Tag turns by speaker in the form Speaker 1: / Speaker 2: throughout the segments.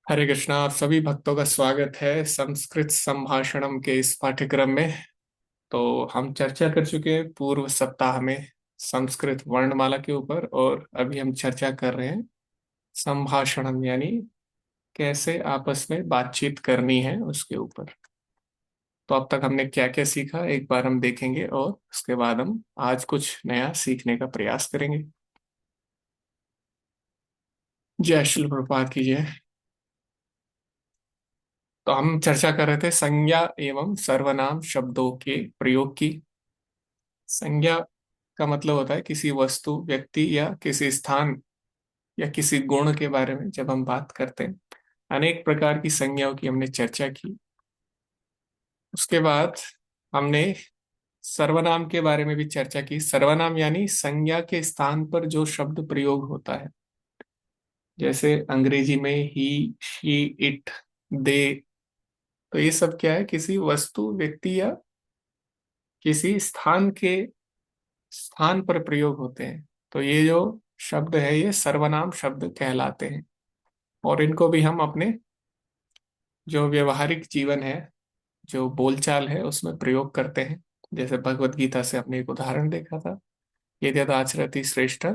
Speaker 1: हरे कृष्णा। आप सभी भक्तों का स्वागत है संस्कृत संभाषणम के इस पाठ्यक्रम में। तो हम चर्चा कर चुके हैं पूर्व सप्ताह में संस्कृत वर्णमाला के ऊपर, और अभी हम चर्चा कर रहे हैं संभाषणम यानी कैसे आपस में बातचीत करनी है उसके ऊपर। तो अब तक हमने क्या क्या सीखा एक बार हम देखेंगे, और उसके बाद हम आज कुछ नया सीखने का प्रयास करेंगे। जय श्री प्रभुपाद की जय। तो हम चर्चा कर रहे थे संज्ञा एवं सर्वनाम शब्दों के प्रयोग की। संज्ञा का मतलब होता है किसी वस्तु, व्यक्ति या किसी स्थान या किसी गुण के बारे में जब हम बात करते हैं। अनेक प्रकार की संज्ञाओं की हमने चर्चा की। उसके बाद हमने सर्वनाम के बारे में भी चर्चा की। सर्वनाम यानी संज्ञा के स्थान पर जो शब्द प्रयोग होता है, जैसे अंग्रेजी में ही, शी, इट, दे। तो ये सब क्या है, किसी वस्तु, व्यक्ति या किसी स्थान के स्थान पर प्रयोग होते हैं। तो ये जो शब्द है ये सर्वनाम शब्द कहलाते हैं, और इनको भी हम अपने जो व्यवहारिक जीवन है, जो बोलचाल है, उसमें प्रयोग करते हैं। जैसे भगवत गीता से हमने एक उदाहरण देखा था, यद्यद आचरति श्रेष्ठ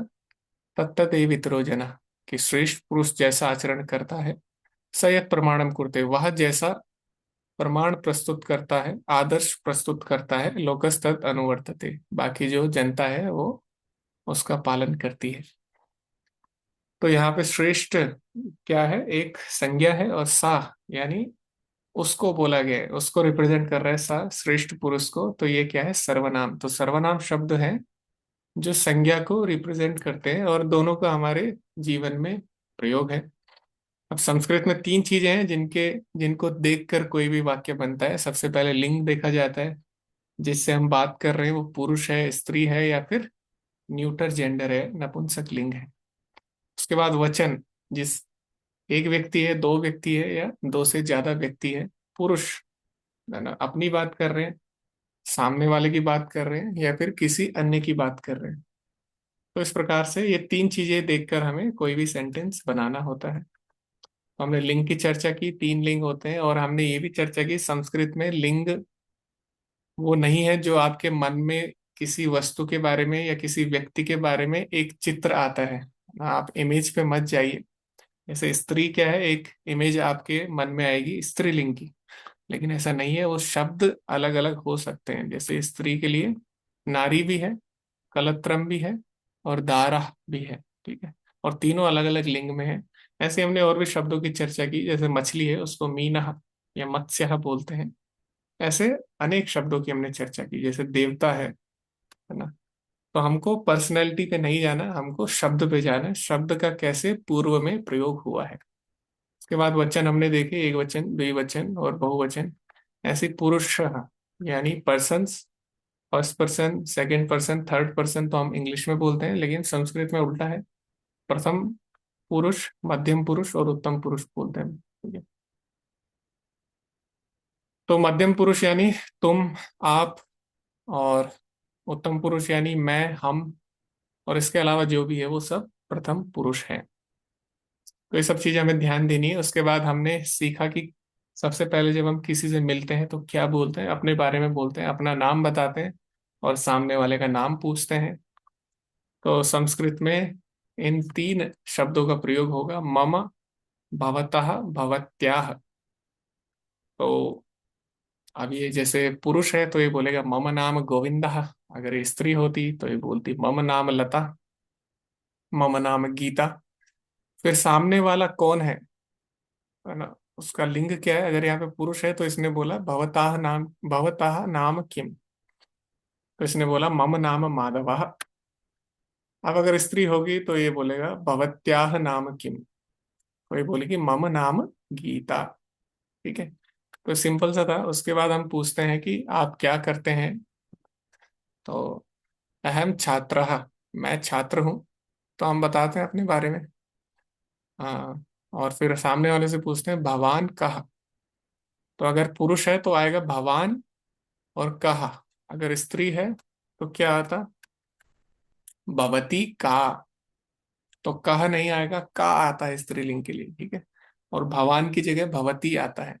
Speaker 1: तत्तदेवितरो जना, कि श्रेष्ठ पुरुष जैसा आचरण करता है, स यत् प्रमाणम कुरुते, वह जैसा प्रमाण प्रस्तुत करता है, आदर्श प्रस्तुत करता है, लोकस्तत् अनुवर्तते, बाकी जो जनता है वो उसका पालन करती है। तो यहाँ पे श्रेष्ठ क्या है, एक संज्ञा है, और सा यानी उसको बोला गया है, उसको रिप्रेजेंट कर रहा है सा, श्रेष्ठ पुरुष को। तो ये क्या है, सर्वनाम। तो सर्वनाम शब्द है जो संज्ञा को रिप्रेजेंट करते हैं, और दोनों का हमारे जीवन में प्रयोग है। अब संस्कृत में तीन चीजें हैं जिनके जिनको देखकर कोई भी वाक्य बनता है। सबसे पहले लिंग देखा जाता है, जिससे हम बात कर रहे हैं वो पुरुष है, स्त्री है, या फिर न्यूटर जेंडर है, नपुंसक लिंग है। उसके बाद वचन, जिस एक व्यक्ति है, दो व्यक्ति है, या दो से ज्यादा व्यक्ति है। पुरुष है ना, अपनी बात कर रहे हैं, सामने वाले की बात कर रहे हैं, या फिर किसी अन्य की बात कर रहे हैं। तो इस प्रकार से ये तीन चीजें देखकर हमें कोई भी सेंटेंस बनाना होता है। हमने लिंग की चर्चा की, तीन लिंग होते हैं, और हमने ये भी चर्चा की संस्कृत में लिंग वो नहीं है जो आपके मन में किसी वस्तु के बारे में या किसी व्यक्ति के बारे में एक चित्र आता है। आप इमेज पे मत जाइए। जैसे स्त्री क्या है, एक इमेज आपके मन में आएगी स्त्रीलिंग की, लेकिन ऐसा नहीं है। वो शब्द अलग अलग हो सकते हैं। जैसे स्त्री के लिए नारी भी है, कलत्रम भी है, और दारा भी है। ठीक है, और तीनों अलग अलग लिंग में है। ऐसे हमने और भी शब्दों की चर्चा की, जैसे मछली है उसको मीना या मत्स्य बोलते हैं। ऐसे अनेक शब्दों की हमने चर्चा की। जैसे देवता है ना। तो हमको पर्सनैलिटी पे नहीं जाना, हमको शब्द पे जाना है, शब्द का कैसे पूर्व में प्रयोग हुआ है। उसके बाद वचन हमने देखे, एक वचन, द्विवचन और बहुवचन। ऐसे पुरुष यानी persons, first person, second person, third person तो हम इंग्लिश में बोलते हैं, लेकिन संस्कृत में उल्टा है। प्रथम पुरुष, मध्यम पुरुष और उत्तम पुरुष बोलते हैं। ठीक है। तो मध्यम पुरुष यानी तुम, आप, और उत्तम पुरुष यानी मैं, हम, और इसके अलावा जो भी है वो सब प्रथम पुरुष है। तो ये सब चीजें हमें ध्यान देनी है। उसके बाद हमने सीखा कि सबसे पहले जब हम किसी से मिलते हैं तो क्या बोलते हैं, अपने बारे में बोलते हैं, अपना नाम बताते हैं, और सामने वाले का नाम पूछते हैं। तो संस्कृत में इन तीन शब्दों का प्रयोग होगा, मम, भवतः, भवत्याः। तो अब ये जैसे पुरुष है तो ये बोलेगा मम नाम गोविंदः। अगर ये स्त्री होती तो ये बोलती मम नाम लता, मम नाम गीता। फिर सामने वाला कौन है ना, उसका लिंग क्या है। अगर यहाँ पे पुरुष है तो इसने बोला भवताह नाम किम। तो इसने बोला मम नाम माधवः। अब अगर स्त्री होगी तो ये बोलेगा भवत्याह नाम किम। तो ये बोलेगी मम नाम गीता। ठीक है। तो सिंपल सा था। उसके बाद हम पूछते हैं कि आप क्या करते हैं। तो अहम छात्रः, मैं छात्र हूँ। तो हम बताते हैं अपने बारे में। हाँ। और फिर सामने वाले से पूछते हैं भवान कः। तो अगर पुरुष है तो आएगा भवान और कहा। अगर स्त्री है तो क्या आता, भवती का। तो कहा नहीं आएगा, का आता है स्त्रीलिंग के लिए। ठीक है। और भवान की जगह भवती आता है।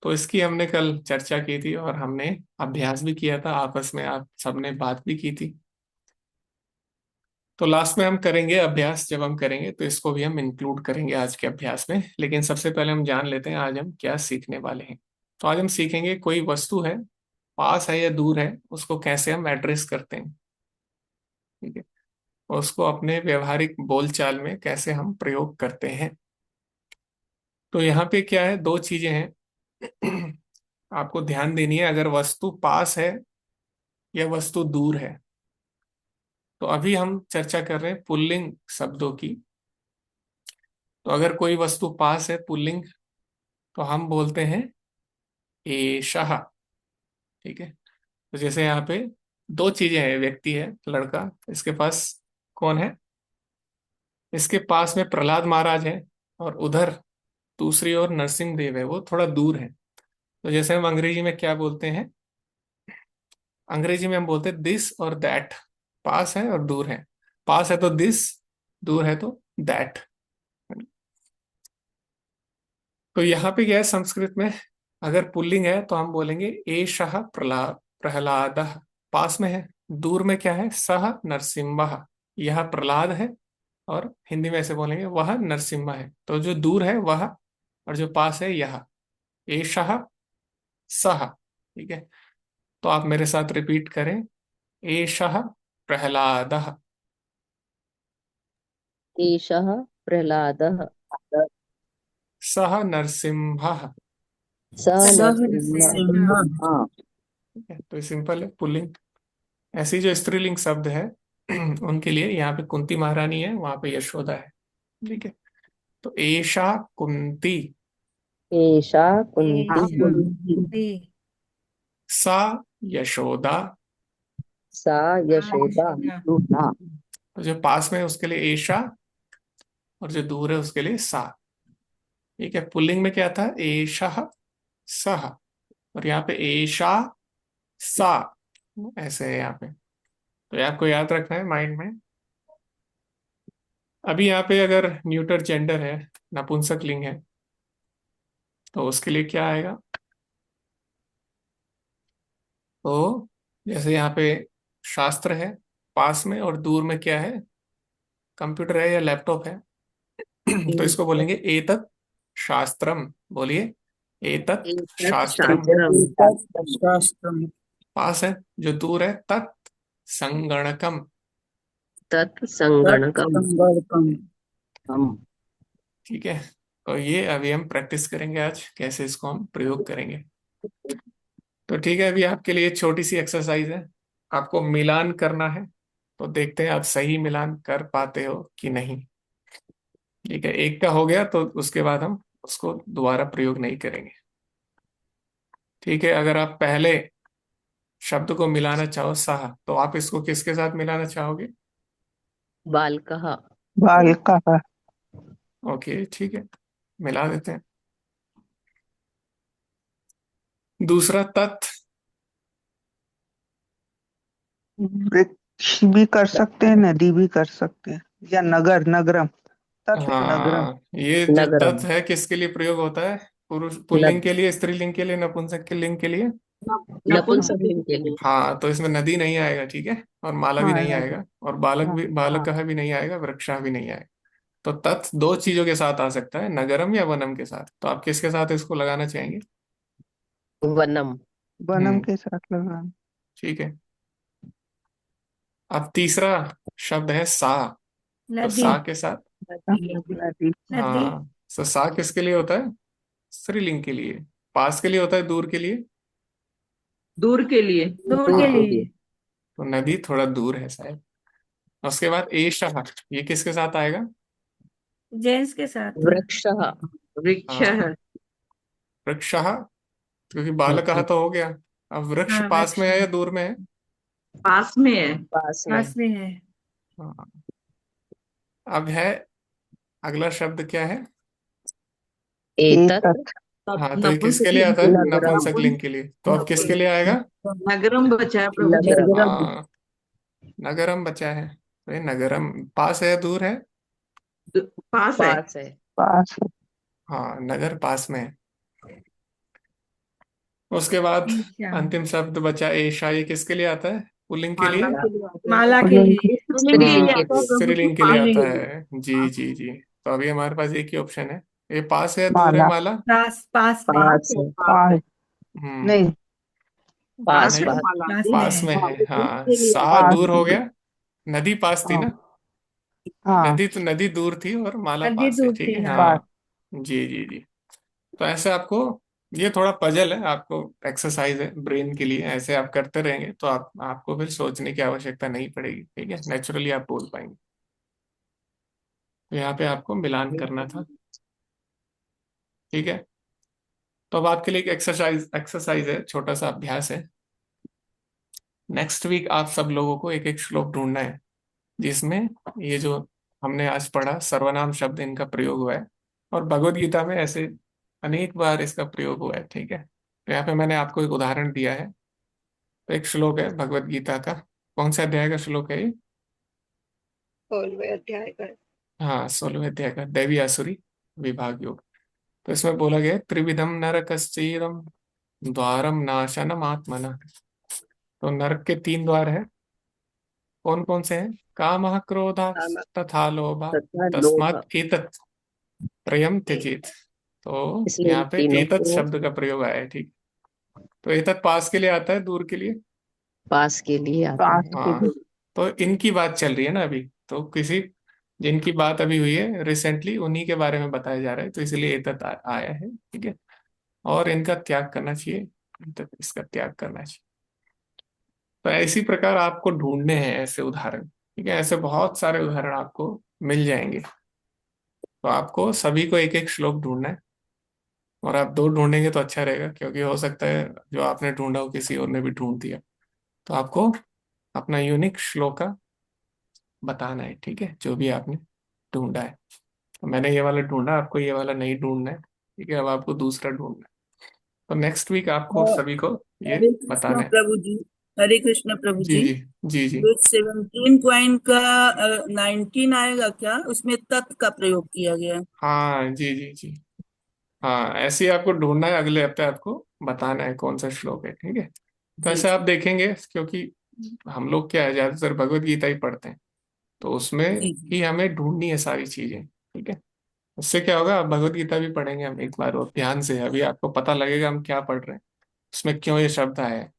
Speaker 1: तो इसकी हमने कल चर्चा की थी और हमने अभ्यास भी किया था आपस में, आप सबने बात भी की थी। तो लास्ट में हम करेंगे अभ्यास, जब हम करेंगे तो इसको भी हम इंक्लूड करेंगे आज के अभ्यास में। लेकिन सबसे पहले हम जान लेते हैं आज हम क्या सीखने वाले हैं। तो आज हम सीखेंगे कोई वस्तु है, पास है या दूर है, उसको कैसे हम एड्रेस करते हैं। ठीक है, और उसको अपने व्यवहारिक बोलचाल में कैसे हम प्रयोग करते हैं। तो यहाँ पे क्या है, दो चीजें हैं आपको ध्यान देनी है। अगर वस्तु पास है या वस्तु दूर है, तो अभी हम चर्चा कर रहे हैं पुल्लिंग शब्दों की। तो अगर कोई वस्तु पास है पुल्लिंग, तो हम बोलते हैं एषः। ठीक है, तो जैसे यहाँ पे दो चीजें हैं, व्यक्ति है, लड़का, इसके पास कौन है, इसके पास में प्रहलाद महाराज है, और उधर दूसरी ओर नरसिंह देव है, वो थोड़ा दूर है। तो जैसे हम अंग्रेजी में क्या बोलते हैं, अंग्रेजी में हम बोलते हैं दिस और दैट। पास है और दूर है, पास है तो दिस, दूर है तो दैट। तो यहाँ पे क्या है संस्कृत में, अगर पुल्लिंग है तो हम बोलेंगे एषः प्रहलाद, प्रहलादः, पास में है। दूर में क्या है, सह नरसिम्हा, यह प्रहलाद है। और हिंदी में ऐसे बोलेंगे वह नरसिम्हा है। तो जो दूर है वह, और जो पास है यह, एषः सह। ठीक है, तो आप मेरे साथ रिपीट करें, एषः प्रहलादः,
Speaker 2: एषः प्रह्लादः।
Speaker 1: सह नरसिम्हा।
Speaker 2: सः
Speaker 3: सह
Speaker 2: नरसिंहः।
Speaker 3: नृसिंह।
Speaker 2: हाँ।
Speaker 1: ठीक है, तो ये सिंपल है पुल्लिंग। ऐसी जो स्त्रीलिंग शब्द है उनके लिए यहाँ पे कुंती महारानी है, वहां पे यशोदा है। ठीक है, तो एषा कुंती,
Speaker 2: एषा कुन्ती।
Speaker 3: कुंती।
Speaker 1: सा यशोदा।
Speaker 2: सा यशोदा।
Speaker 3: यशोदा।
Speaker 2: हाँ।
Speaker 1: तो जो पास में है उसके लिए एषा, और जो दूर है उसके लिए सा। ठीक है, पुल्लिंग में क्या था, एषः सः, और यहाँ पे एषा सा, ऐसे है यहाँ पे। तो ये आपको याद रखना है माइंड में। अभी यहाँ पे अगर न्यूटर जेंडर है, नपुंसक लिंग है, तो उसके लिए क्या आएगा। तो जैसे यहाँ पे शास्त्र है पास में, और दूर में क्या है, कंप्यूटर है या लैपटॉप है तो इसको बोलेंगे एतत् शास्त्रम। बोलिए, एतत्
Speaker 2: एतत्
Speaker 1: शास्त्रम।
Speaker 2: शास्त्रम्।
Speaker 3: शास्त्रम।
Speaker 1: पास है, जो दूर है तत् संगणकम।
Speaker 2: तत् संगणकम्।
Speaker 3: तत्संगणकम्।
Speaker 2: हम।
Speaker 1: ठीक है, तो ये अभी हम प्रैक्टिस करेंगे आज, कैसे इसको हम प्रयोग करेंगे। तो ठीक है, अभी आपके लिए एक छोटी सी एक्सरसाइज है, आपको मिलान करना है। तो देखते हैं आप सही मिलान कर पाते हो कि नहीं। ठीक है, एक का हो गया तो उसके बाद हम उसको दोबारा प्रयोग नहीं करेंगे। ठीक है, अगर आप पहले शब्द को मिलाना चाहो सहा, तो आप इसको किसके साथ मिलाना चाहोगे।
Speaker 2: बालकः।
Speaker 3: बालकः।
Speaker 1: ओके ठीक है, मिला देते हैं। दूसरा तत्,
Speaker 3: वृक्ष भी कर सकते हैं, नदी भी कर सकते हैं, या नगर, नगरम। तत् नगरम।
Speaker 1: हाँ ये जो
Speaker 2: नगरम।
Speaker 1: तत् है किसके लिए प्रयोग होता है, पुरुष पुल्लिंग
Speaker 2: नद
Speaker 1: के लिए, स्त्रीलिंग के लिए, नपुंसक के लिंग के लिए।
Speaker 2: नपुंसक लिंग के लिए।
Speaker 1: हाँ, तो इसमें नदी नहीं आएगा, ठीक है, और माला भी
Speaker 3: हाँ
Speaker 1: नहीं
Speaker 3: नदी।
Speaker 1: आएगा, और बालक
Speaker 3: हाँ
Speaker 1: भी,
Speaker 3: हाँ।
Speaker 1: बालक भी नहीं आएगा, वृक्षा भी नहीं आएगा। तो तत् दो चीजों के साथ आ सकता है, नगरम या वनम के साथ। तो आप किसके साथ इसको लगाना चाहेंगे।
Speaker 2: वनम।
Speaker 3: वनम
Speaker 1: हम्म,
Speaker 3: के साथ लगाना।
Speaker 1: ठीक है। अब तीसरा शब्द है सा। तो
Speaker 3: नदी।
Speaker 1: सा के साथ,
Speaker 3: नदी। नदी।
Speaker 1: हाँ, तो सा किसके लिए होता है, स्त्रीलिंग के लिए। पास के लिए होता है, दूर के लिए।
Speaker 4: दूर के लिए।
Speaker 3: दूर के
Speaker 2: दूर के
Speaker 1: हाँ,
Speaker 3: लिए।
Speaker 2: लिए।
Speaker 1: तो नदी थोड़ा दूर है शायद। उसके बाद एषः, ये किसके साथ आएगा।
Speaker 3: जेंट्स के साथ।
Speaker 2: वृक्षः।
Speaker 4: वृक्ष
Speaker 1: हाँ,
Speaker 4: है।
Speaker 1: वृक्षः, क्योंकि बालकः
Speaker 2: हम्म,
Speaker 1: तो हो गया। अब वृक्ष
Speaker 3: हाँ
Speaker 1: पास
Speaker 3: वृक्ष
Speaker 1: में है
Speaker 3: है।
Speaker 1: या दूर में है।
Speaker 4: पास में है।
Speaker 2: पास में।
Speaker 3: पास में है।
Speaker 1: हाँ, अब है, अगला शब्द क्या है।
Speaker 2: एतत्
Speaker 3: एतत्।
Speaker 1: हाँ, तो ये किसके
Speaker 4: नपुंसक
Speaker 1: लिए
Speaker 4: लिंग
Speaker 1: आता
Speaker 4: के
Speaker 1: है,
Speaker 4: लिए।
Speaker 2: नगरम।
Speaker 1: नपुंसक लिंग के लिए। तो अब किसके लिए आएगा।
Speaker 4: नगरम बचा है प्रभु जी।
Speaker 2: नगरम।
Speaker 1: हाँ, नगरम बचा है, तो ये नगरम पास है या दूर है।
Speaker 4: पास है।
Speaker 3: पास है।
Speaker 1: हाँ, हाँ, नगर पास में है। उसके बाद
Speaker 5: ठीक है।
Speaker 1: अंतिम शब्द बचा एशा। ये किसके लिए आता है? पुल्लिंग के लिए?
Speaker 5: माला के
Speaker 3: पुल्लिंग
Speaker 5: लिए।
Speaker 4: स्त्रीलिंग के
Speaker 2: स्त्रीलिंग
Speaker 4: लिए
Speaker 2: के
Speaker 4: आता है
Speaker 2: लिए।
Speaker 4: प्रभु जी,
Speaker 1: स्त्रीलिंग के लिए
Speaker 4: पास
Speaker 1: आता
Speaker 4: के लिए।
Speaker 1: है। जी जी जी। तो अभी हमारे पास एक ही ऑप्शन है। ये पास है, दूर है
Speaker 3: माला।
Speaker 1: माला?
Speaker 5: पास पास में।
Speaker 2: पास है।
Speaker 4: पास है।
Speaker 3: पास।
Speaker 1: हम्म।
Speaker 3: नहीं।
Speaker 2: पास
Speaker 1: नहीं,
Speaker 2: पास।
Speaker 4: माला
Speaker 5: पास में
Speaker 1: पास
Speaker 5: है।
Speaker 1: में है।
Speaker 4: दूर
Speaker 1: हाँ,
Speaker 4: के लिए आता
Speaker 1: सा
Speaker 4: है।
Speaker 3: पास।
Speaker 1: दूर हो गया। नदी पास थी
Speaker 3: हाँ।
Speaker 1: ना?
Speaker 3: हाँ।
Speaker 1: नदी तो नदी दूर थी और माला
Speaker 5: नदी
Speaker 1: पास है।
Speaker 5: दूर
Speaker 1: ठीक
Speaker 5: थी,
Speaker 1: है,
Speaker 5: हाँ।
Speaker 3: पास।
Speaker 1: हाँ। जी जी जी। तो ऐसे आपको, ये थोड़ा पजल है, आपको एक्सरसाइज है ब्रेन के लिए। ऐसे आप करते रहेंगे तो आपको फिर सोचने की आवश्यकता नहीं पड़ेगी। ठीक है, नेचुरली आप बोल पाएंगे। तो यहाँ पे आपको मिलान करना था। ठीक है। तो अब आपके लिए एक एक्सरसाइज एक्सरसाइज है, छोटा सा अभ्यास है। नेक्स्ट वीक आप सब लोगों को एक एक श्लोक ढूंढना है जिसमें ये जो हमने आज पढ़ा सर्वनाम शब्द इनका प्रयोग हुआ है। और भगवत गीता में ऐसे अनेक बार इसका प्रयोग हुआ है। ठीक है, तो यहाँ पे मैंने आपको एक उदाहरण दिया है। तो एक श्लोक है भगवत गीता का। कौन सा अध्याय का श्लोक है ये?
Speaker 6: 16वें अध्याय का।
Speaker 1: हाँ, 16वें अध्याय का, दैवी आसुरी विभाग योग। तो इसमें बोला गया है, त्रिविधम नरकस्येदम द्वारम नाशनम आत्मना। तो नरक के तीन द्वार है। कौन कौन से हैं? कामः क्रोधः
Speaker 2: काम
Speaker 1: तथा लोभः
Speaker 2: तथा लोभ।
Speaker 1: तस्मात् एतत् त्रयम् त्यजेत। तो
Speaker 2: इसलिए इन
Speaker 1: यहाँ पे
Speaker 2: तीनों
Speaker 1: एतत्
Speaker 2: को
Speaker 1: शब्द का प्रयोग आया है। ठीक। तो एतत् पास के लिए आता है, दूर के लिए?
Speaker 2: पास के लिए आता
Speaker 3: पास
Speaker 2: है।
Speaker 3: के
Speaker 1: हाँ।
Speaker 3: लिए।
Speaker 1: तो इनकी बात चल रही है ना अभी, तो किसी जिनकी बात अभी हुई है रिसेंटली उन्हीं के बारे में बताया जा रहा है, तो इसलिए एतत् आया है। ठीक है। और इनका त्याग करना चाहिए, इसका त्याग करना चाहिए। तो इसी प्रकार आपको ढूंढने हैं ऐसे उदाहरण। ठीक है, ऐसे बहुत सारे उदाहरण आपको मिल जाएंगे। तो आपको सभी को एक एक श्लोक ढूंढना है। और आप दो ढूंढेंगे तो अच्छा रहेगा, क्योंकि हो सकता है जो आपने ढूंढा हो किसी और ने भी ढूंढ दिया। तो आपको अपना यूनिक श्लोक का बताना है। ठीक है, जो भी आपने ढूंढा है। तो मैंने ये वाला ढूंढा, आपको ये वाला नहीं ढूंढना है। ठीक है, अब आपको दूसरा ढूंढना है। तो नेक्स्ट वीक आपको
Speaker 7: और
Speaker 1: सभी को ये
Speaker 7: हरे कृष्ण
Speaker 1: बताना है।
Speaker 7: प्रभु जी। हरे कृष्ण प्रभु
Speaker 1: जी
Speaker 7: जी।
Speaker 1: जी जी जी।
Speaker 7: जो 17 पॉइंट का 19 आएगा क्या, उसमें तत् का प्रयोग किया गया है।
Speaker 1: हाँ जी जी जी। हाँ, ऐसे ही आपको ढूंढना है। अगले हफ्ते आपको बताना है कौन सा श्लोक है। ठीक है। तो
Speaker 7: जी
Speaker 1: ऐसे आप
Speaker 7: जी
Speaker 1: देखेंगे, क्योंकि हम लोग क्या है, ज्यादातर भगवत गीता ही पढ़ते हैं। तो उसमें
Speaker 7: जी जी।
Speaker 1: ही हमें ढूंढनी है सारी चीजें। ठीक है। उससे क्या होगा, आप भगवत गीता भी पढ़ेंगे हम एक बार और ध्यान से, अभी आपको पता लगेगा हम क्या पढ़ रहे हैं, उसमें क्यों ये शब्द आया है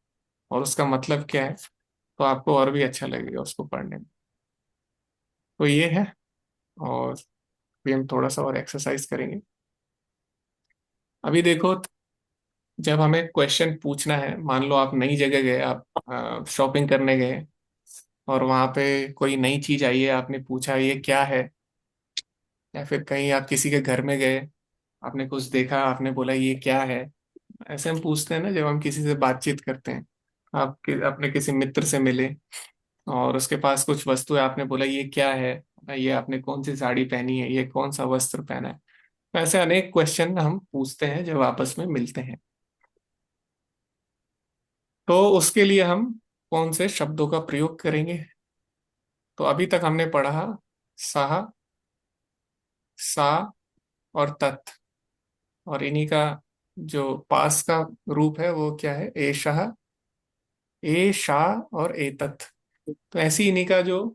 Speaker 1: और उसका मतलब क्या है। तो आपको और भी अच्छा लगेगा उसको पढ़ने में। तो ये है। और भी हम थोड़ा सा और एक्सरसाइज करेंगे। अभी देखो, जब हमें क्वेश्चन पूछना है, मान लो आप नई जगह गए, आप शॉपिंग करने गए और वहां पे कोई नई चीज आई है, आपने पूछा ये क्या है। या फिर कहीं आप किसी के घर में गए, आपने कुछ देखा, आपने बोला ये क्या है। ऐसे हम पूछते हैं ना जब हम किसी से बातचीत करते हैं। अपने किसी मित्र से मिले और उसके पास कुछ वस्तु है, आपने बोला ये क्या है, ये आपने कौन सी साड़ी पहनी है, ये कौन सा वस्त्र पहना है। तो ऐसे अनेक क्वेश्चन हम पूछते हैं जब आपस में मिलते हैं। तो उसके लिए हम कौन से शब्दों का प्रयोग करेंगे? तो अभी तक हमने पढ़ा सह, सा और तत्। और इन्हीं का जो पास का रूप है वो क्या है? एषः, ए शा और एतत्। तो ऐसी इन्हीं का जो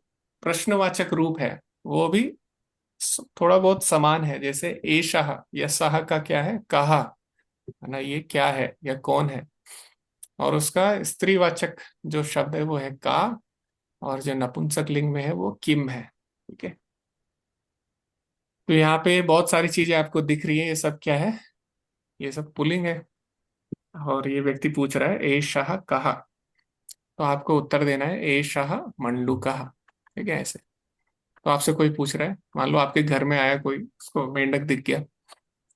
Speaker 1: प्रश्नवाचक रूप है वो भी थोड़ा बहुत समान है। जैसे एषः या सह का क्या है? कहा, है ना, ये क्या है या कौन है। और उसका स्त्रीवाचक जो शब्द है वो है का। और जो नपुंसक लिंग में है वो किम है। ठीक है। तो यहाँ पे बहुत सारी चीजें आपको दिख रही है, ये सब क्या है? ये सब पुल्लिंग है। और ये व्यक्ति पूछ रहा है ए शाह कहा। तो आपको उत्तर देना है ए शाह मंडू कहा। ठीक है, ऐसे। तो आपसे कोई पूछ रहा है, मान लो आपके घर में आया कोई, उसको मेंढक दिख गया,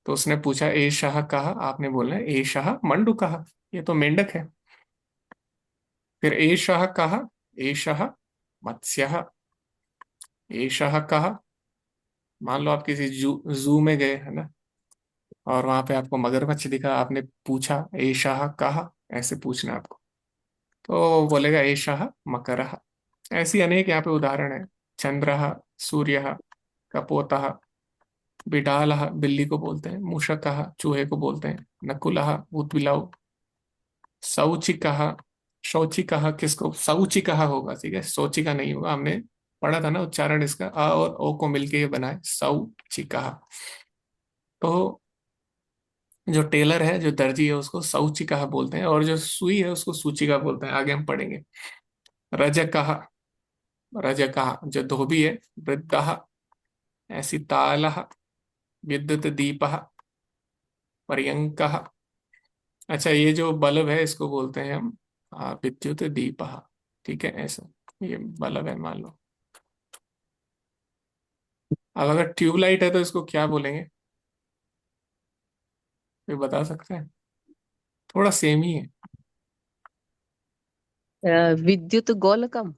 Speaker 1: तो उसने पूछा ए शाह कहा, आपने बोलना है ए शाह मंडू कहा, ये तो मेंढक है। फिर ए शाह कहा, ए शाह मत्स्यः, ए शाह कहा। मान लो आप किसी जू में गए, है ना, और वहां पे आपको मगरमच्छ दिखा, आपने पूछा ए शाह कहा, ऐसे पूछना है आपको। तो वो बोलेगा ए शाह मकरः। ऐसी अनेक यहाँ पे उदाहरण है। चंद्रः, सूर्यः, कपोतः, बिडालः बिल्ली को बोलते हैं, मूषकः चूहे को बोलते हैं, नकुलः भूत बिलाव, शौचिकः शौचिकः किसको, शौचिकः होगा, ठीक है, शौचिका नहीं होगा, हमने पढ़ा था ना उच्चारण इसका, अ और ओ को मिलके ये बना है शौचिकः। तो जो टेलर है, जो दर्जी है, उसको शौचिकः बोलते हैं, और जो सुई है उसको सूचिका बोलते हैं, आगे हम पढ़ेंगे। रजकः रजकः जो धोबी है, वृद्धः ऐसी, तालः विद्युत दीपः, पर्यंकः, अच्छा ये जो बल्ब है इसको बोलते हैं हम विद्युत दीपः, ठीक है, ऐसा ये बल्ब है मान लो। अब अगर ट्यूबलाइट है तो इसको क्या बोलेंगे, ये बता सकते हैं, थोड़ा सेम ही है।
Speaker 2: विद्युत गोलकम।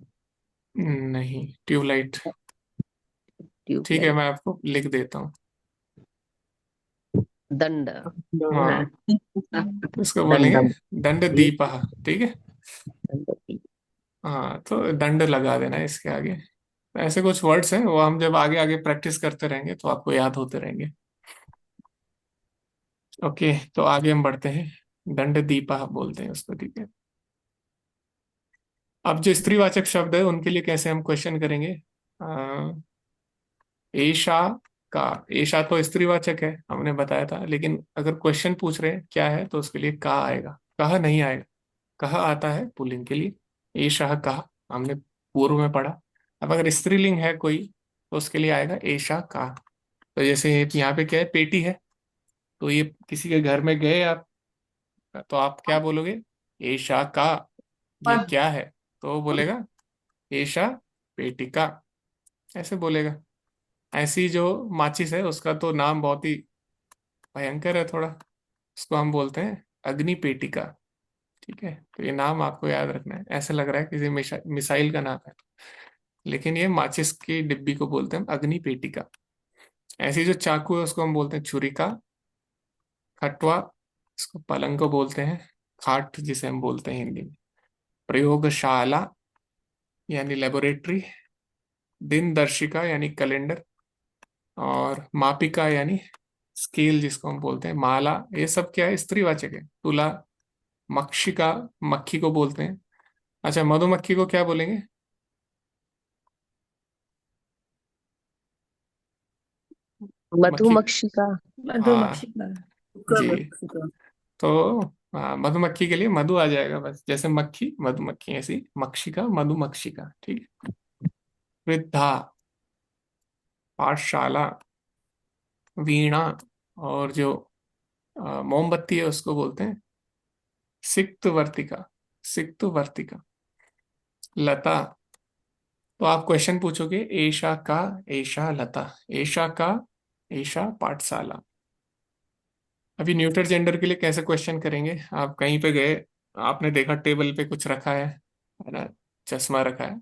Speaker 1: नहीं, ट्यूबलाइट, ठीक है
Speaker 2: ट्यूबलाइट।
Speaker 1: मैं आपको लिख देता हूँ।
Speaker 2: दंड।
Speaker 1: हाँ, तो इसको बोलेंगे
Speaker 2: दंडम।
Speaker 1: दंड दीपः, ठीक है।
Speaker 2: दंड।
Speaker 1: हाँ, तो दंड लगा देना है इसके आगे। ऐसे कुछ वर्ड्स हैं, वो हम जब आगे आगे प्रैक्टिस करते रहेंगे तो आपको याद होते रहेंगे। ओके, तो आगे हम बढ़ते हैं, दंड दीपः बोलते हैं उसको, ठीक है। अब जो स्त्रीवाचक शब्द है उनके लिए कैसे हम क्वेश्चन करेंगे, एशा का, एशा तो स्त्रीवाचक है हमने बताया था, लेकिन अगर क्वेश्चन पूछ रहे हैं क्या है तो उसके लिए का आएगा, कहा नहीं आएगा। कहा आता है पुल्लिंग के लिए, एशा कहा हमने पूर्व में पढ़ा। अब अगर स्त्रीलिंग है कोई तो उसके लिए आएगा एशा का। तो जैसे यहाँ पे क्या है, पेटी है, तो ये किसी के घर में गए आप, तो आप क्या बोलोगे, एशा का, ये क्या है, तो वो बोलेगा एशा पेटिका, ऐसे बोलेगा। ऐसी जो माचिस है उसका तो नाम बहुत ही भयंकर है थोड़ा, उसको हम बोलते हैं अग्नि पेटिका, ठीक है। तो ये नाम आपको याद रखना है, ऐसे लग रहा है किसी मिसाइल का नाम है, लेकिन ये माचिस की डिब्बी को बोलते हैं अग्नि पेटिका। ऐसी जो चाकू है उसको हम बोलते हैं छुरिका। खटवा, इसको पलंग को बोलते हैं, खाट जिसे हम बोलते हैं हिंदी में। प्रयोगशाला यानी लेबोरेटरी। दिन दर्शिका यानी कैलेंडर। और मापिका यानी स्केल जिसको हम बोलते हैं, माला, ये सब क्या है, स्त्रीवाचक है। तुला, मक्षिका मक्खी को बोलते हैं। अच्छा, मधुमक्खी को क्या बोलेंगे, मक्खी,
Speaker 2: मधुमक्षिका।
Speaker 1: हाँ
Speaker 5: मधुमक्षिका।
Speaker 1: जी। तो मधुमक्खी के लिए मधु आ जाएगा बस, जैसे मक्खी मधुमक्खी, ऐसी मक्षिका मधुमक्षिका, ठीक है। वृद्धा, पाठशाला, वीणा, और जो मोमबत्ती है उसको बोलते हैं सिक्त वर्तिका, सिक्त वर्तिका। लता, तो आप क्वेश्चन पूछोगे एशा का, एशा लता, एशा का, एशा पाठशाला। अभी न्यूटर जेंडर के लिए कैसे क्वेश्चन करेंगे, आप कहीं पे गए, आपने देखा टेबल पे कुछ रखा है ना, चश्मा रखा है,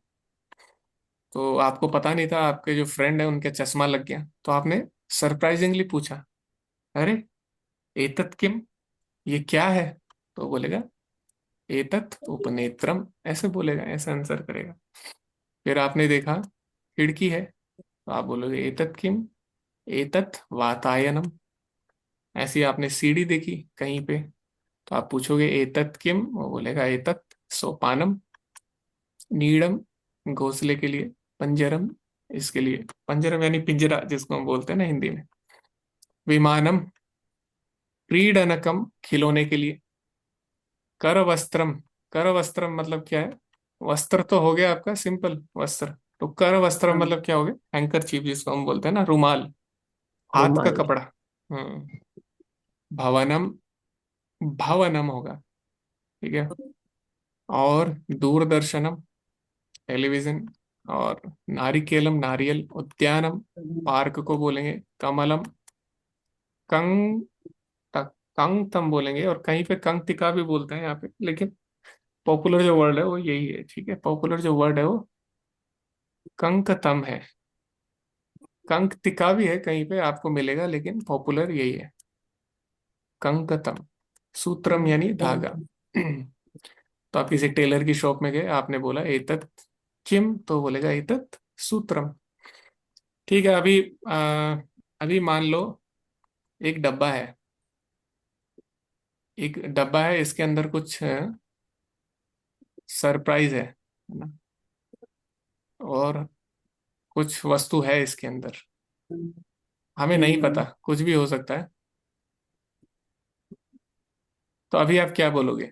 Speaker 1: तो आपको पता नहीं था, आपके जो फ्रेंड है उनके चश्मा लग गया, तो आपने सरप्राइजिंगली पूछा, अरे एतत् किम, ये क्या है, तो बोलेगा एतत् उपनेत्रम, ऐसे बोलेगा, ऐसे आंसर करेगा। फिर आपने देखा खिड़की है, तो आप बोलोगे एतत् किम, एतत् वातायनम। ऐसी आपने सीढ़ी देखी कहीं पे, तो आप पूछोगे एतत् किम, वो बोलेगा एतत् सोपानम। नीडम घोंसले के लिए, पंजरम इसके लिए, पंजरम यानी पिंजरा जिसको हम बोलते हैं ना हिंदी में। विमानम, क्रीडनकम खिलौने के लिए। कर वस्त्रम, कर वस्त्रम मतलब क्या है, वस्त्र तो हो गया आपका सिंपल वस्त्र, तो कर वस्त्रम मतलब क्या हो गया, हैंकर चीफ जिसको हम बोलते हैं ना, रुमाल, हाथ का
Speaker 2: रुमाल।
Speaker 1: कपड़ा। भवनम, भवनम होगा, ठीक है। और दूरदर्शनम, टेलीविजन। और नारिकेलम नारियल, उद्यानम पार्क को बोलेंगे, कमलम, कंग कंगतम बोलेंगे, और कहीं पे कंगतिका भी बोलते हैं यहाँ पे, लेकिन पॉपुलर जो वर्ड है वो यही है, ठीक है, पॉपुलर जो वर्ड है वो कंकतम है। कंकतिका भी है कहीं पे आपको मिलेगा, लेकिन पॉपुलर यही है, कंकतम। सूत्रम यानी धागा। तो आप किसी टेलर की शॉप में गए, आपने बोला एतत् किम, तो बोलेगा एतत् सूत्रम, ठीक है। अभी अभी मान लो एक डब्बा है, एक डब्बा है, इसके अंदर कुछ सरप्राइज है ना, और कुछ वस्तु है इसके अंदर, हमें नहीं पता, कुछ भी हो सकता है। तो अभी आप क्या बोलोगे?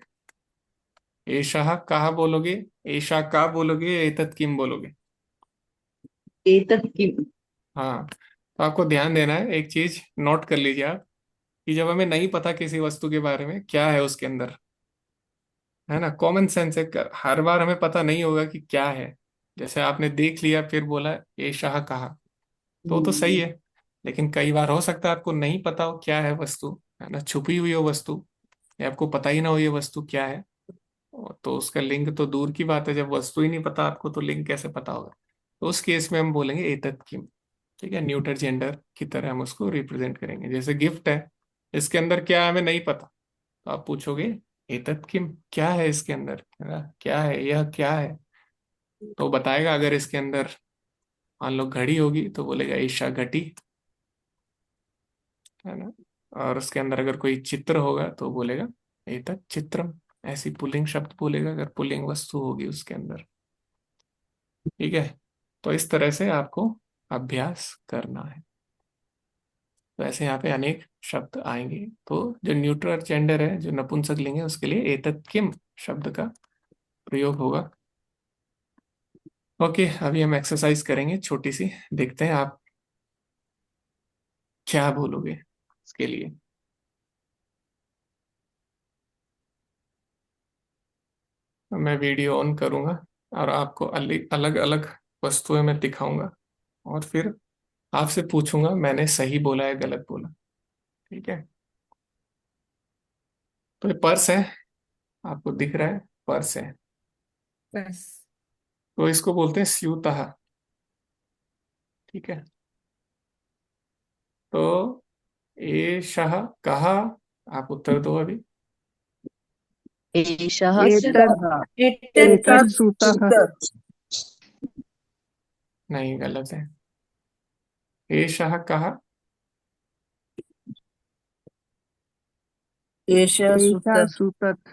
Speaker 1: एषः कहा बोलोगे, एषा का बोलोगे, एतत् किम बोलोगे?
Speaker 4: एतत् किम।
Speaker 1: हाँ, तो आपको ध्यान देना है, एक चीज नोट कर लीजिए आप, कि जब हमें नहीं पता किसी वस्तु के बारे में क्या है उसके अंदर, है ना, कॉमन सेंस है, हर बार हमें पता नहीं होगा कि क्या है। जैसे आपने देख लिया फिर बोला एषः कहा, तो सही है। लेकिन कई बार हो सकता है आपको नहीं पता हो क्या है वस्तु, है ना, छुपी हुई हो वस्तु, या आपको पता ही ना हो ये वस्तु क्या है, तो उसका लिंक तो दूर की बात है, जब वस्तु ही नहीं पता आपको तो लिंक कैसे पता होगा। तो उस केस में हम बोलेंगे एतत् किम। ठीक है, न्यूटर जेंडर की तरह हम उसको रिप्रेजेंट करेंगे। जैसे गिफ्ट है, इसके अंदर क्या है हमें नहीं पता, तो आप पूछोगे एतत् किम, क्या है इसके अंदर, है ना, क्या है यह, क्या है, तो बताएगा। अगर इसके अंदर मान लो घड़ी होगी तो बोलेगा ईशा घटी, है ना, और उसके अंदर अगर कोई चित्र होगा तो बोलेगा एतत् चित्रम। ऐसी पुल्लिंग शब्द बोलेगा अगर पुल्लिंग वस्तु होगी उसके अंदर। ठीक है, तो इस तरह से आपको अभ्यास करना है। तो ऐसे यहाँ पे अनेक शब्द आएंगे। तो जो न्यूट्रल जेंडर है, जो नपुंसक लिंग है, उसके लिए एतत् किम शब्द का प्रयोग होगा। ओके, अभी हम एक्सरसाइज करेंगे छोटी सी, देखते हैं आप क्या बोलोगे इसके लिए। मैं वीडियो ऑन करूंगा और आपको अलग अलग वस्तुएं मैं दिखाऊंगा, और फिर आपसे पूछूंगा मैंने सही बोला है गलत बोला। ठीक है, तो ये पर्स है, आपको दिख रहा है, पर्स है,
Speaker 5: बस।
Speaker 1: तो इसको बोलते हैं स्यूतः। ठीक है, तो एषः कहा, आप उत्तर दो अभी।
Speaker 2: एषः
Speaker 3: एतत्
Speaker 2: सुतः।
Speaker 5: एतत्
Speaker 3: एतत् सूतः।
Speaker 1: नहीं, गलत है। एषः कहा,
Speaker 7: एषः
Speaker 3: एषा
Speaker 7: सुतः।
Speaker 3: सूतत्।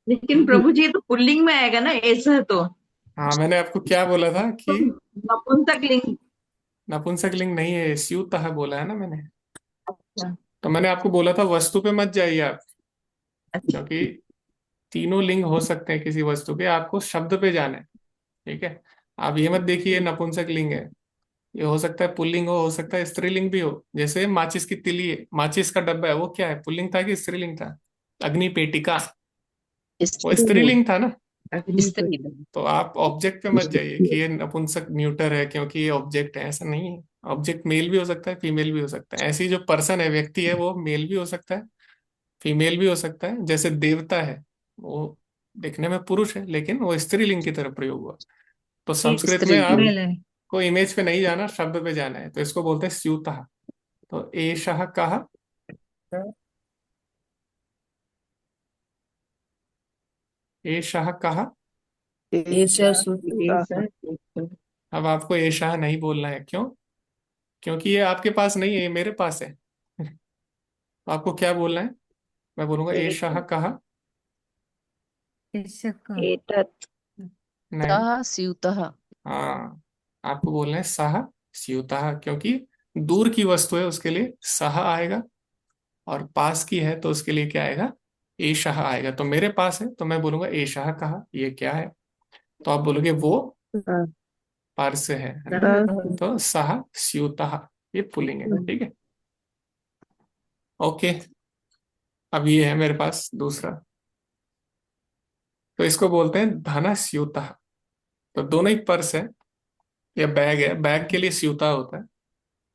Speaker 4: लेकिन प्रभु जी ये तो पुल्लिंग में आएगा ना, ऐसा तो
Speaker 1: हाँ मैंने आपको क्या बोला था
Speaker 4: तो
Speaker 1: कि
Speaker 4: नपुंसक लिंग।
Speaker 1: नपुंसकलिंग नहीं है, स्यूतः बोला है ना मैंने।
Speaker 4: अच्छा
Speaker 1: तो मैंने आपको बोला था वस्तु पे मत जाइए आप,
Speaker 4: अच्छा।
Speaker 1: क्योंकि तीनों लिंग हो सकते हैं किसी वस्तु के, आपको शब्द पे जाना है। ठीक है, आप ये मत देखिए नपुंसक लिंग है, ये हो सकता है पुल्लिंग हो सकता है स्त्रीलिंग भी हो। जैसे माचिस की तिली है, माचिस का डब्बा है, वो क्या है, पुल्लिंग था कि स्त्रीलिंग था? अग्नि पेटिका, वो
Speaker 2: स्त्रीलिंग।
Speaker 1: स्त्रीलिंग था ना।
Speaker 4: अग्नि पे।
Speaker 2: स्त्रीलिंग।
Speaker 1: तो आप ऑब्जेक्ट पे मत जाइए कि ये नपुंसक न्यूटर है क्योंकि ये ऑब्जेक्ट है, ऐसा नहीं है। ऑब्जेक्ट मेल भी हो सकता है, फीमेल भी हो सकता है। ऐसी जो पर्सन है, व्यक्ति है, वो मेल भी हो सकता है, फीमेल भी हो सकता है। जैसे देवता है, वो दिखने में पुरुष है लेकिन वो स्त्रीलिंग की तरफ प्रयोग हुआ। तो संस्कृत में आप
Speaker 2: स्त्रीलिंग।
Speaker 5: मेल है।
Speaker 1: को इमेज पे नहीं जाना, शब्द पे जाना है, तो इसको बोलते हैं स्यूतः। तो एषः कहा, एषः कहा।
Speaker 7: एषः
Speaker 3: एषा
Speaker 7: सुतः।
Speaker 3: सूतः।
Speaker 4: ऐसा
Speaker 1: अब आपको एषः नहीं बोलना है, क्यों? क्योंकि ये आपके पास नहीं है, ये मेरे पास है। तो आपको क्या बोलना है? मैं बोलूंगा एषः कहा।
Speaker 5: शिक्षक।
Speaker 6: एतत्
Speaker 1: नहीं,
Speaker 2: सः स्यूतः।
Speaker 1: हाँ, आपको बोलना है सः स्यूतः, क्योंकि दूर की वस्तु है उसके लिए सः आएगा, और पास की है तो उसके लिए क्या आएगा, एषः आएगा। तो मेरे पास है तो मैं बोलूंगा एषः कहा, ये क्या है? तो आप बोलोगे वो पर्स है ना। तो सः स्यूतः, ये पुल्लिंग है। ठीक है, ओके। अब ये है मेरे पास दूसरा, तो इसको बोलते हैं धन स्यूतः। तो दोनों ही पर्स है या बैग है, बैग के लिए स्यूता होता है,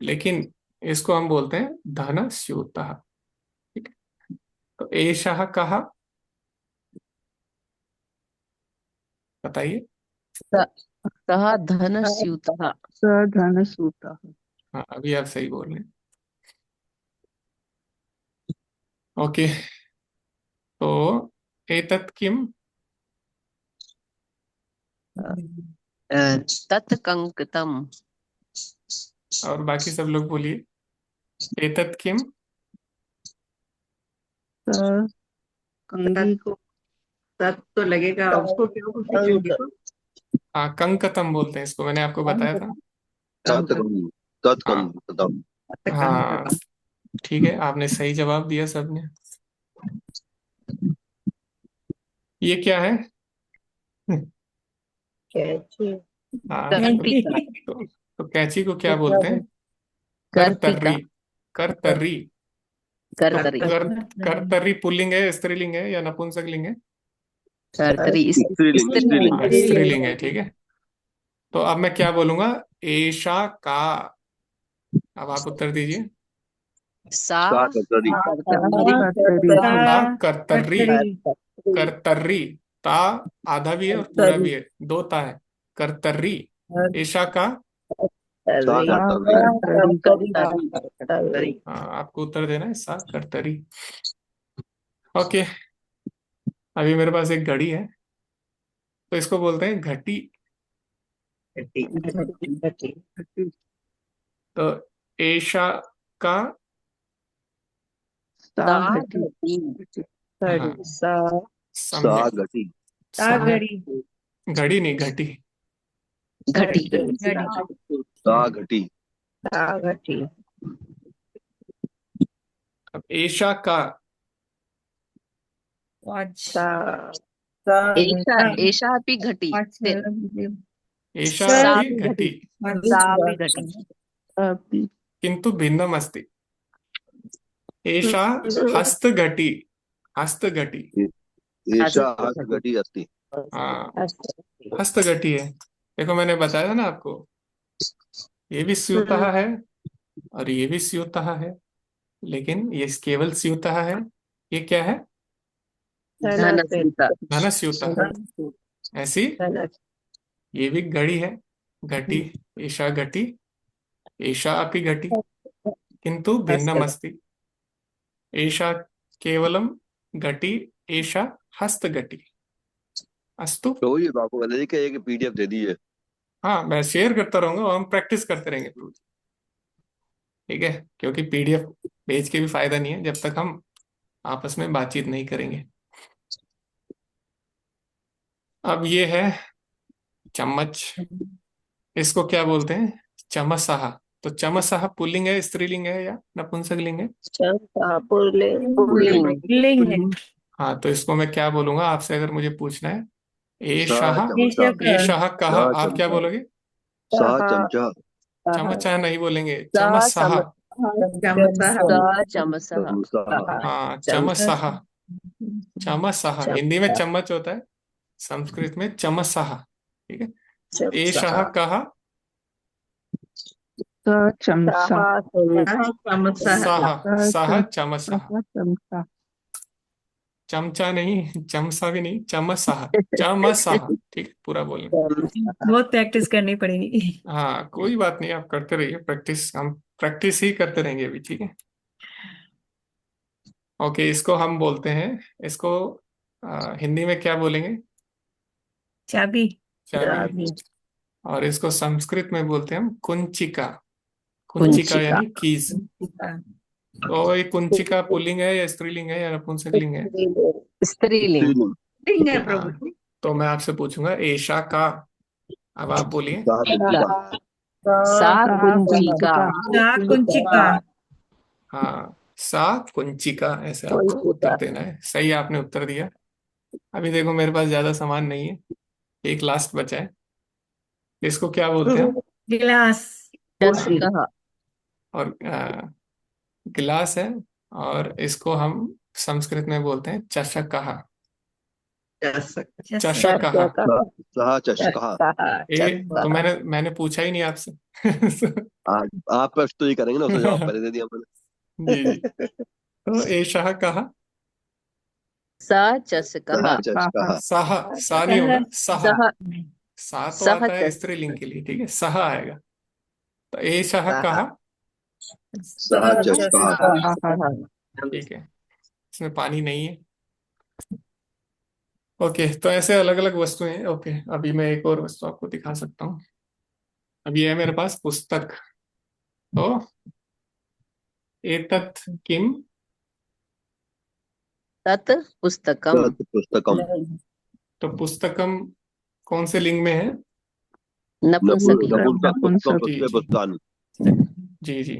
Speaker 1: लेकिन इसको हम बोलते हैं धन स्यूतः। ठीक है, तो एषः कहा, बताइए।
Speaker 2: स- सः धनस्यूतः।
Speaker 3: स धनसूतः।
Speaker 1: हाँ, अभी आप सही बोल रहे हैं। ओके, तो एतत् किम,
Speaker 2: तत् कंकृतम्।
Speaker 1: और बाकी सब लोग बोलिए। एतत् किम,
Speaker 3: कंघी को
Speaker 4: तत् तो लगेगा उसको, क्या बोलते हैं चुंगी को?
Speaker 1: हाँ कंकतम बोलते हैं इसको, मैंने आपको बताया था।
Speaker 8: तत्कम
Speaker 1: हाँ
Speaker 8: तत्कम
Speaker 1: हाँ ठीक है, आपने सही जवाब दिया सबने। ये क्या है?
Speaker 6: कैची।
Speaker 1: हाँ
Speaker 5: कैंची।
Speaker 1: तो कैंची को क्या बोलते हैं?
Speaker 2: कर्तिका।
Speaker 1: करतर्री। करतर्री। तो
Speaker 2: कर्तरी।
Speaker 1: करतर्री पुल्लिंग है, स्त्रीलिंग है या नपुंसकलिंग है?
Speaker 2: कर्तरी
Speaker 8: स्त्रीलिंग स्त्रीलिंग
Speaker 1: हाँ
Speaker 2: स्त्रीलिंग।
Speaker 1: स्त्रीलिंग है, ठीक है। तो अब मैं क्या बोलूंगा? एशा का। अब आप उत्तर दीजिए।
Speaker 2: सा
Speaker 8: सा कर्तरी
Speaker 2: कर्तरी।
Speaker 1: ता करतर्री।
Speaker 5: कटरी।
Speaker 1: करतर्री। ता आधा भी है और पूरा भी है, दो ता है। करतर्री। एशा का।
Speaker 8: सा कर्तरी
Speaker 2: कर्तरी।
Speaker 1: हाँ आपको उत्तर देना है सा करतरी। ओके, अभी मेरे पास एक घड़ी है, तो इसको बोलते हैं घटी। तो एशा का।
Speaker 2: ता
Speaker 3: घटी
Speaker 2: घटी।
Speaker 1: हाँ
Speaker 6: सा
Speaker 8: सा
Speaker 1: सम्यक।
Speaker 8: घटी
Speaker 1: सम्यक।
Speaker 5: तागड़ी।
Speaker 1: घड़ी नहीं, घटी।
Speaker 2: घटी।
Speaker 5: घड़ी।
Speaker 8: सा घटी
Speaker 6: घटी।
Speaker 1: अब एशा का।
Speaker 5: वॉच।
Speaker 6: सा
Speaker 2: एषा एषा अपि घटी।
Speaker 5: वॉच
Speaker 1: एशा
Speaker 2: सा
Speaker 1: अपि
Speaker 2: अपि
Speaker 1: घटी,
Speaker 2: सा अपि घटी।
Speaker 3: अपि
Speaker 1: किंतु भिन्नम् अस्ति। एषा हस्तघटी। हस्तघटी।
Speaker 8: एषा घटी अस्ति
Speaker 1: हाँ हस्तघटी है। देखो मैंने बताया था ना आपको, ये भी स्यूतः है और ये भी स्यूतः है, लेकिन ये केवल स्यूतः है। ये क्या है?
Speaker 2: धन सीता।
Speaker 1: धनस्यूतः। ऐसी ये भी घड़ी है, घटी। एषा घटी। एषा अपि घटी, किंतु भिन्नम् अस्ति। एषा केवलं घटी। एषा हस्तघटी। अस्तु।
Speaker 8: तो ये आपको बताइए कि एक पीडीएफ दे दीजिए
Speaker 1: हाँ मैं शेयर करता रहूंगा और हम प्रैक्टिस करते रहेंगे प्रभु जी, ठीक है? क्योंकि पीडीएफ भेज के भी फायदा नहीं है जब तक हम आपस में बातचीत नहीं करेंगे। अब ये है चम्मच। इसको क्या बोलते हैं? चमसहा। तो चमसहा पुल्लिंग है, स्त्रीलिंग है या नपुंसकलिंग है?
Speaker 2: पुल्लिंग।
Speaker 5: लिंग है।
Speaker 1: हाँ तो इसको मैं क्या बोलूंगा आपसे, अगर मुझे पूछना है? ए
Speaker 8: सा
Speaker 1: शाह।
Speaker 8: चमचा
Speaker 1: ए शाह कहा,
Speaker 8: सा
Speaker 1: आप क्या
Speaker 8: चमचा
Speaker 1: बोलोगे?
Speaker 8: सा चमचा
Speaker 1: चमचा नहीं बोलेंगे,
Speaker 2: सा
Speaker 1: चमसहा।
Speaker 2: सा चमसः।
Speaker 8: चमचा
Speaker 1: हाँ
Speaker 2: चमसः।
Speaker 1: चमसहा। चमसहा हिंदी में चम्मच होता है, संस्कृत में चमसहा, ठीक है? ए शाह कहा।
Speaker 3: चमचा
Speaker 1: साहा। साहा चमसहा।
Speaker 3: चमचा
Speaker 1: चमचा नहीं, चमसा भी नहीं, चमसहा। चमसहा, ठीक है, पूरा बोलें।
Speaker 5: बहुत प्रैक्टिस करनी पड़ेगी।
Speaker 1: हाँ कोई बात नहीं, आप करते रहिए प्रैक्टिस, हम प्रैक्टिस ही करते रहेंगे अभी, ठीक है? ओके, इसको हम बोलते हैं, इसको हिंदी में क्या बोलेंगे?
Speaker 5: चाबी।
Speaker 1: चाबी। और इसको संस्कृत में बोलते हैं हम कुंचिका। कुंचिका
Speaker 2: कुंचिका।
Speaker 1: यानी कीज। तो ये कुंचिका पुल्लिंग है या स्त्रीलिंग है या नपुंसकलिंग है?
Speaker 2: स्त्रीलिंग।
Speaker 8: स्त्रीलिंग
Speaker 4: लिंग है प्रभु
Speaker 1: हाँ
Speaker 4: जी।
Speaker 1: तो मैं आपसे पूछूंगा एशा का। अब आप बोलिए।
Speaker 8: सा चमचा
Speaker 2: सा कुंचिका।
Speaker 5: सा कुंचिका।
Speaker 1: हाँ सा कुंचिका, ऐसे आपको उत्तर देना है। सही आपने उत्तर दिया। अभी देखो मेरे पास ज्यादा सामान नहीं है, एक लास्ट बचा है। इसको क्या बोलते हैं हम?
Speaker 5: गिलास।
Speaker 2: चषकः।
Speaker 1: और गिलास है, और इसको हम संस्कृत में बोलते हैं चषकः। चषकः।
Speaker 8: सा चषकः
Speaker 1: ये तो मैंने पूछा ही नहीं आपसे।
Speaker 8: आप प्रश्न तो ये करेंगे ना, उसका जवाब पहले दे दिया मैंने
Speaker 1: जी जी। तो एषः कहा।
Speaker 2: सा चषकः।
Speaker 8: सा चषकः
Speaker 1: सह। सा नहीं होगा, सह।
Speaker 2: सः।
Speaker 1: सा तो
Speaker 2: सः
Speaker 1: आता है स्त्रीलिंग के लिए, ठीक है, सह आएगा। तो एषः कहा,
Speaker 8: सा चषकः
Speaker 1: ठीक है, इसमें पानी नहीं है। ओके, तो ऐसे अलग अलग वस्तुएं हैं। ओके, अभी मैं एक और वस्तु आपको दिखा सकता हूँ। अब ये है मेरे पास पुस्तक। तो एतत् किम,
Speaker 2: तत् पुस्तकम।
Speaker 8: तत् पुस्तकम।
Speaker 7: नहीं,
Speaker 1: तो पुस्तकम कौन से लिंग में है?
Speaker 2: नपुंसक लिंग।
Speaker 8: नपुंसक पुस्तकम
Speaker 3: नपुंसक।
Speaker 1: जी
Speaker 8: पुस्तके
Speaker 1: जी
Speaker 8: पुस्तान।
Speaker 1: जी जी।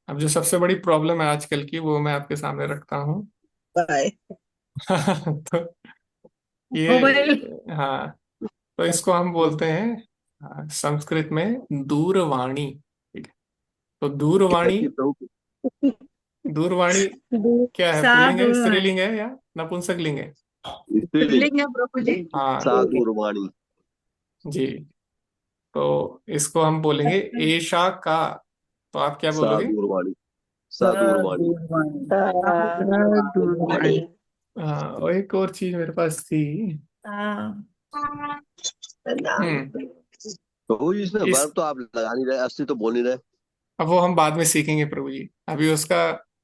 Speaker 1: अब जो सबसे बड़ी प्रॉब्लम है आजकल की वो मैं आपके सामने रखता हूँ।
Speaker 6: बाय।
Speaker 1: तो
Speaker 5: मोबाइल।
Speaker 1: ये, हाँ, तो इसको हम बोलते हैं संस्कृत में दूरवाणी। ठीक है, तो दूरवाणी,
Speaker 8: कहती प्रभु
Speaker 1: दूरवाणी क्या है?
Speaker 5: सा
Speaker 1: पुल्लिंग है,
Speaker 5: दूरवाणी।
Speaker 1: स्त्रीलिंग है या नपुंसक लिंग है?
Speaker 8: स्त्रीलिंग।
Speaker 4: पुल्लिंग है प्रभु जी।
Speaker 1: हाँ
Speaker 8: साधुर्वाणी।
Speaker 1: जी। तो इसको हम बोलेंगे एशा का। तो आप क्या बोलोगे?
Speaker 8: साधुर्वाणी। साधुर्वाणी।
Speaker 7: दूरवाणी।
Speaker 3: दूरवाणी।
Speaker 1: हाँ, और एक और चीज मेरे पास थी।
Speaker 5: हाँ।
Speaker 1: हम्म
Speaker 8: प्रभु जी इसमें
Speaker 1: इस
Speaker 8: वर्ब तो आप लगा नहीं रहे, अस्थि तो बोल नहीं रहे।
Speaker 1: अब वो हम बाद में सीखेंगे प्रभु जी। अभी उसका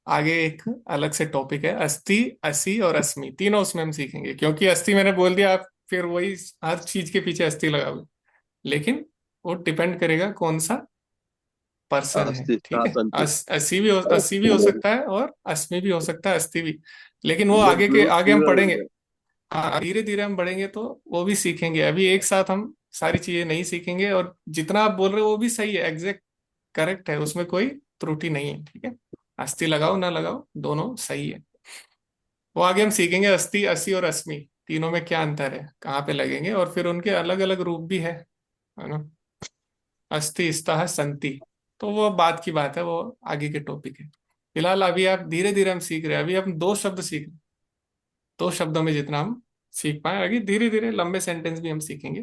Speaker 1: आगे एक अलग से टॉपिक है, अस्थि, असी और अस्मि, तीनों उसमें हम सीखेंगे। क्योंकि अस्थि मैंने बोल दिया, आप फिर वही हर चीज के पीछे अस्थि लगाओगे, लेकिन वो डिपेंड करेगा कौन सा पर्सन है।
Speaker 8: अस्थि
Speaker 1: ठीक
Speaker 8: था
Speaker 1: है,
Speaker 8: संति।
Speaker 1: अस्सी भी हो सकता है और अस्मि भी हो सकता है, अस्थि भी। लेकिन वो
Speaker 8: जब
Speaker 1: आगे हम
Speaker 8: प्लूरल
Speaker 1: पढ़ेंगे।
Speaker 8: में।
Speaker 1: हाँ, धीरे धीरे हम बढ़ेंगे तो वो भी सीखेंगे। अभी एक साथ हम सारी चीजें नहीं सीखेंगे। और जितना आप बोल रहे हो वो भी सही है, एग्जैक्ट करेक्ट है, उसमें कोई त्रुटि नहीं है। ठीक है, अस्थि लगाओ ना लगाओ दोनों सही है। वो आगे हम सीखेंगे, अस्थि, असी और अस्मि तीनों में क्या अंतर है, कहाँ पे लगेंगे, और फिर उनके अलग अलग रूप भी है ना। अस्थि, स्था, संति, तो वो बात की बात है, वो आगे के टॉपिक है। फिलहाल अभी आप धीरे धीरे हम सीख रहे हैं। अभी हम दो शब्द सीख रहे हैं, दो शब्दों में जितना हम सीख पाए, आगे धीरे धीरे लंबे सेंटेंस भी हम सीखेंगे।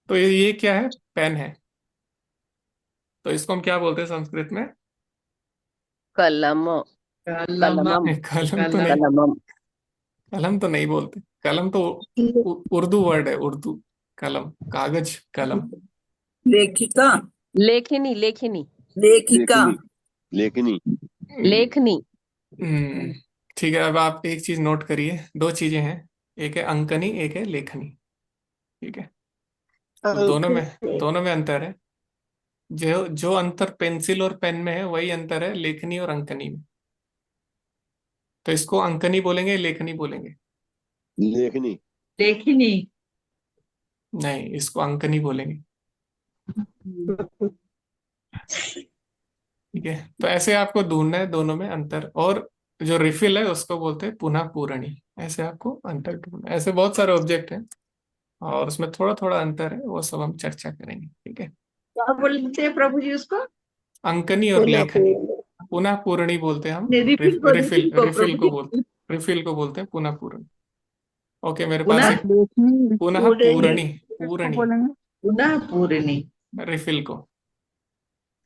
Speaker 1: तो ये क्या है? पेन है। तो इसको हम क्या बोलते हैं संस्कृत में?
Speaker 2: कलम। कलमम।
Speaker 1: कलम तो नहीं,
Speaker 2: कलमम।
Speaker 1: कलम तो नहीं बोलते। कलम तो उर्दू वर्ड है, उर्दू। कलम, कागज, कलम।
Speaker 7: लेखिका।
Speaker 2: लेखनी। लेखनी।
Speaker 7: लेखिका।
Speaker 8: लेखनी। लेखनी।
Speaker 1: हम्म,
Speaker 2: लेखनी।
Speaker 1: ठीक है, अब आप एक चीज नोट करिए, दो चीजें हैं, एक है अंकनी, एक है लेखनी। ठीक है, तो दोनों में अंतर है। जो जो अंतर पेंसिल और पेन में है वही अंतर है लेखनी और अंकनी में। तो इसको अंकनी बोलेंगे, लेखनी बोलेंगे?
Speaker 8: लेखनी।
Speaker 4: लेखिनी।
Speaker 1: नहीं, इसको अंकनी बोलेंगे। ठीक है, तो ऐसे आपको ढूंढना है दोनों में अंतर। और जो रिफिल है उसको बोलते हैं पुनः पूरणी। ऐसे आपको अंतर ढूंढना है। ऐसे बहुत सारे ऑब्जेक्ट हैं और उसमें थोड़ा थोड़ा अंतर है, वो सब हम चर्चा करेंगे। ठीक है,
Speaker 4: क्या बोलते हैं प्रभु जी उसको?
Speaker 1: अंकनी और लेखनी। पुनः पूरणी बोलते हैं हम।
Speaker 4: नहीं,
Speaker 1: रिफिल,
Speaker 4: रिफिल को
Speaker 1: रिफिल
Speaker 4: प्रभु
Speaker 1: को
Speaker 4: जी।
Speaker 1: बोलते हैं, रिफिल को बोलते हैं पुनः पूरणी। ओके, मेरे पास
Speaker 4: पुनः
Speaker 1: एक
Speaker 3: लेखनी
Speaker 1: पुनः
Speaker 4: पूरणी।
Speaker 1: पूरणी,
Speaker 3: किसको
Speaker 1: पूरणी,
Speaker 3: बोलेंगे?
Speaker 4: पुनः पूरणी।
Speaker 1: रिफिल को।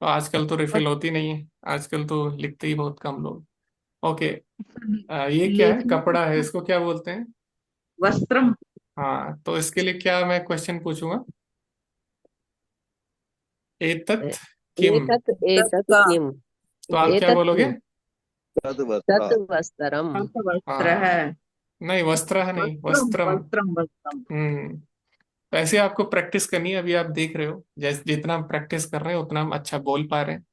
Speaker 1: तो आजकल तो रिफिल होती नहीं है, आजकल तो लिखते ही बहुत कम लोग। ओके, ये क्या है?
Speaker 4: लेखनी
Speaker 1: कपड़ा है, इसको क्या बोलते हैं?
Speaker 4: वस्त्रम।
Speaker 1: हाँ, तो इसके लिए क्या मैं क्वेश्चन पूछूंगा? एतत् किम।
Speaker 2: एतत् एतत्
Speaker 7: तत्का।
Speaker 2: किम।
Speaker 1: तो आप क्या
Speaker 2: एतत्
Speaker 1: बोलोगे?
Speaker 2: किम।
Speaker 8: तद वस्त्रा।
Speaker 2: तत् वस्त्रम।
Speaker 4: वस्त्र
Speaker 1: हाँ,
Speaker 4: है।
Speaker 1: नहीं, वस्त्र है नहीं,
Speaker 4: वस्त्रम
Speaker 1: वस्त्रम।
Speaker 4: वस्त्रम वस्त्रम।
Speaker 1: तो ऐसे आपको प्रैक्टिस करनी है। अभी आप देख रहे हो, जैसे जितना हम प्रैक्टिस कर रहे हैं उतना हम अच्छा बोल पा रहे हैं।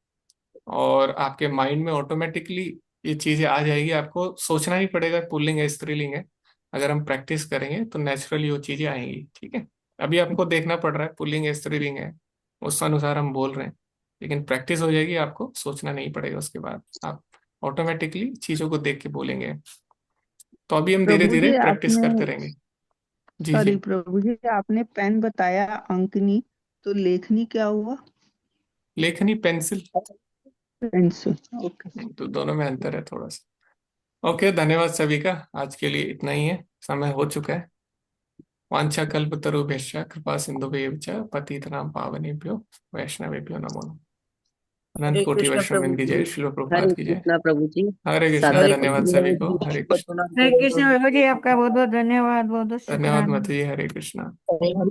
Speaker 1: और आपके माइंड में ऑटोमेटिकली ये चीजें आ जाएगी, आपको सोचना ही पड़ेगा पुल्लिंग है स्त्रीलिंग है। अगर हम प्रैक्टिस करेंगे तो नेचुरली वो चीजें आएंगी। ठीक है, अभी हमको देखना पड़ रहा है पुल्लिंग है स्त्रीलिंग है, उस अनुसार हम बोल रहे हैं। लेकिन प्रैक्टिस हो जाएगी, आपको सोचना नहीं पड़ेगा, उसके बाद आप ऑटोमेटिकली चीजों को देख के बोलेंगे। तो अभी हम धीरे
Speaker 3: प्रभु
Speaker 1: धीरे
Speaker 3: जी
Speaker 1: प्रैक्टिस
Speaker 3: आपने,
Speaker 1: करते रहेंगे। जी जी।
Speaker 3: सॉरी प्रभु जी, आपने पेन बताया, अंकनी, तो लेखनी क्या हुआ?
Speaker 1: लेखनी, पेंसिल।
Speaker 3: पेंसिल। ओके।
Speaker 1: तो दोनों में अंतर है थोड़ा सा। ओके, धन्यवाद सभी का। आज के लिए इतना ही है, समय हो चुका है। वांछा कल्पतरुभ्यश्च कृपा सिंधुभ्येव च पतितनां पावनेभ्यो वैष्णवेभ्यो नमो नमः। अनंत
Speaker 7: हरे
Speaker 1: कोटि
Speaker 7: कृष्ण
Speaker 1: वैष्णव
Speaker 7: प्रभु
Speaker 1: की
Speaker 7: जी।
Speaker 1: जय, श्रील
Speaker 2: हरे
Speaker 1: प्रभुपाद की जय।
Speaker 2: कृष्णा प्रभु जी।
Speaker 1: हरे कृष्णा,
Speaker 2: सादर
Speaker 7: हरे
Speaker 1: धन्यवाद
Speaker 7: कृष्ण
Speaker 1: सभी
Speaker 2: प्रणाम।
Speaker 1: को।
Speaker 7: प्रभु
Speaker 1: हरे
Speaker 7: जी।
Speaker 1: कृष्ण।
Speaker 5: हरे कृष्ण प्रभु जी, आपका बहुत बहुत धन्यवाद, बहुत बहुत
Speaker 1: धन्यवाद
Speaker 5: शुक्राना।
Speaker 1: मत जी, हरे कृष्णा।
Speaker 2: हरे